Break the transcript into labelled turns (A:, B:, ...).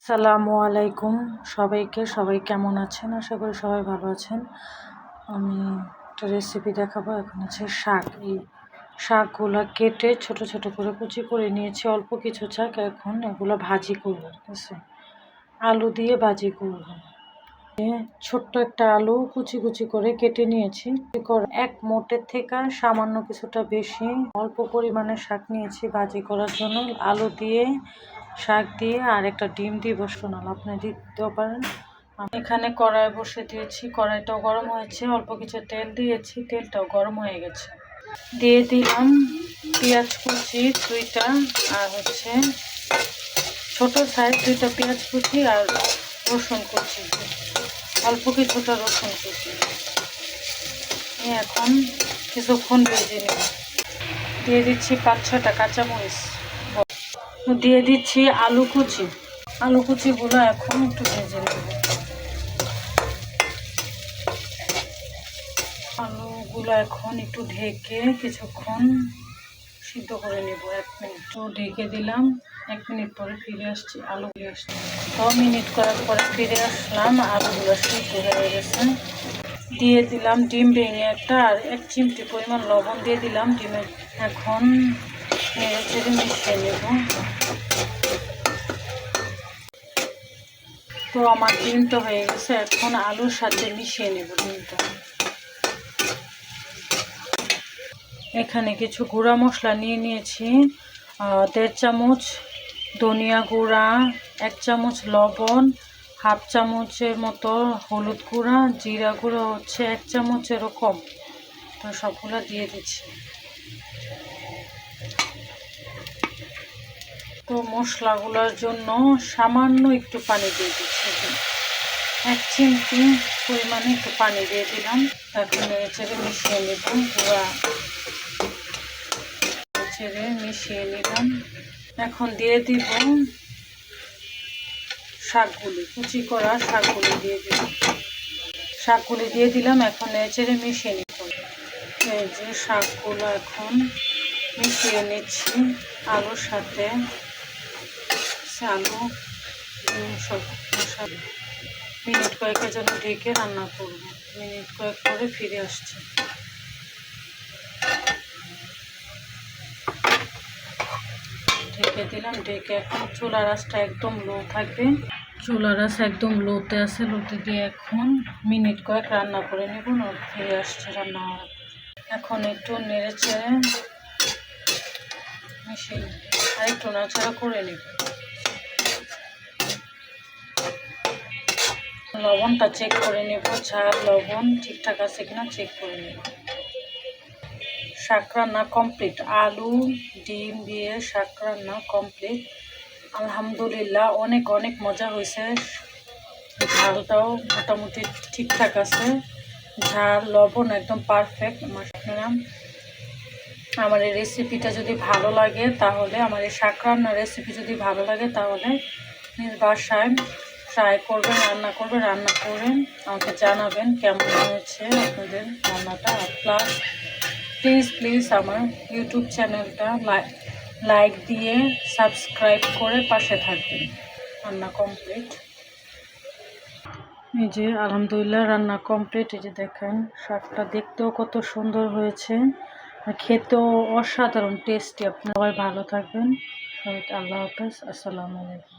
A: আসসালামু আলাইকুম সবাই কেমন আছেন? আশা করি সবাই ভালো আছেন। আমি একটা রেসিপি দেখাবো। এখন আছে শাক। এই শাকগুলো কেটে ছোট ছোট করে কুচি করে নিয়েছি, অল্প কিছু শাক। এখন এগুলো ভাজি করব, ঠিক আছে? আলু দিয়ে ভাজি করব। ছোট্ট একটা আলু কুচি কুচি করে কেটে নিয়েছি। এক মোটের থেকে সামান্য কিছুটা বেশি অল্প পরিমাণে শাক নিয়েছি ভাজি করার জন্য। আলু দিয়ে, শাক দিয়ে আর একটা ডিম দিয়ে বসানো, আপনি দিতেও পারেন। আমি এখানে কড়াই বসে দিয়েছি, কড়াইটাও গরম হয়েছে, অল্প কিছু তেল দিয়েছি, তেলটাও গরম হয়ে গেছে। দিয়ে দিলাম পেঁয়াজ কুচি 2টা, আর হচ্ছে ছোট সাইজ 2টা পেঁয়াজ কুচি, আর রসুন কুচি, অল্প কিছুটা রসুন কুচি। এখন কিছুক্ষণ ভেজে নিব। দিয়ে দিচ্ছি 5-6টা কাঁচামরিচ, দিয়ে দিচ্ছি আলু কুচিগুলো এখন একটু ভেজে নেব। আলুগুলো এখন একটু ঢেকে কিছুক্ষণ সিদ্ধ করে নেব। 1 মিনিট ঢেকে দিলাম। 1 মিনিট পরে ফিরে আসছি, আলু দিয়ে আসছি। 6 মিনিট করার পরে ফিরে আসলাম, আলুগুলো সিদ্ধ হয়ে গেছে। দিয়ে দিলাম ডিম ভেঙে একটা, আর 1 চিমটি পরিমাণ লবণ দিয়ে দিলাম ডিমে। এখন নেড়ে চেড়ে মিশিয়ে নেব। তো আমার ডিমটা হয়ে গেছে, এখন আলুর সাথে মিশিয়ে নেব ডিমটা। এখানে কিছু গুঁড়া মশলা নিয়েছি। 1.5 চামচ ধনিয়া গুঁড়া, 1 চামচ লবণ, 1/2 চামচের মতো হলুদ গুঁড়া, জিরা গুঁড়ো হচ্ছে 1 চামচেরও কম। তো সবগুলো দিয়ে দিচ্ছি। তো মশলাগুলোর জন্য সামান্য একটু পানি দিয়ে দিচ্ছি, 1 চিমটি পরিমাণে একটু পানি দিয়ে দিলাম। এখন নেড়ে চেড়ে মিশিয়ে নেব। গুঁড়া ছেড়ে মিশিয়ে নিলাম। এখন দিয়ে দিব শাকগুলি, কুচি করা শাকগুলি দিয়ে দিলাম। এখন নেড়ে চেড়ে মিশিয়ে নিব। এই যে শাকগুলো এখন মিশিয়ে নিচ্ছি আলুর সাথে। আলু সব মশলা মিনিট কয়েকের জন্য ঢেকে রান্না করব। মিনিট কয়েক পরে ফিরে আসছি। ঢেকে দিলাম। ঢেকে এখন চুলার আঁচটা একদম লো থাকবে। চুলার আঁচ একদম লোতে আছে। লোতে দিয়ে এখন মিনিট কয়েক রান্না করে নেব। ফিরে আসছে রান্না। এখন একটু নেড়ে চেড়ে মিশিয়ে আর একটু নাড়াচাড়া করে নেব। লবণটা চেক করে নেব, ঝাল লবণ ঠিকঠাক আছে কিনা চেক করে নেব। শাক রান্না কমপ্লিট। আলু ডিম দিয়ে শাক রান্না কমপ্লিট। আলহামদুলিল্লাহ, অনেক অনেক মজা হয়েছে। ঝালটাও মোটামুটি ঠিকঠাক আছে, ঝাল লবণ একদম পারফেক্ট। আমার এই রেসিপিটা যদি ভালো লাগে, তাহলে আমার এই শাক রান্নার রেসিপি যদি ভালো লাগে, তাহলে নিজ বাসায় ট্রাই করবেন, রান্না করেন আমাকে জানাবেন কেমন হয়েছে আপনাদের রান্নাটা। প্লাস প্লিজ আমার ইউটিউব চ্যানেলটা লাইক দিয়ে সাবস্ক্রাইব করে পাশে থাকবেন। রান্না কমপ্লিট। এই যে আলহামদুলিল্লাহ রান্না কমপ্লিট। এই যে দেখেন শাকটা দেখতেও কত সুন্দর হয়েছে, আর খেতেও অসাধারণ টেস্টি। আপনারা সবাই ভালো থাকবেন। সবাইকে আল্লাহ হাফেজ। আসসালামু আলাইকুম।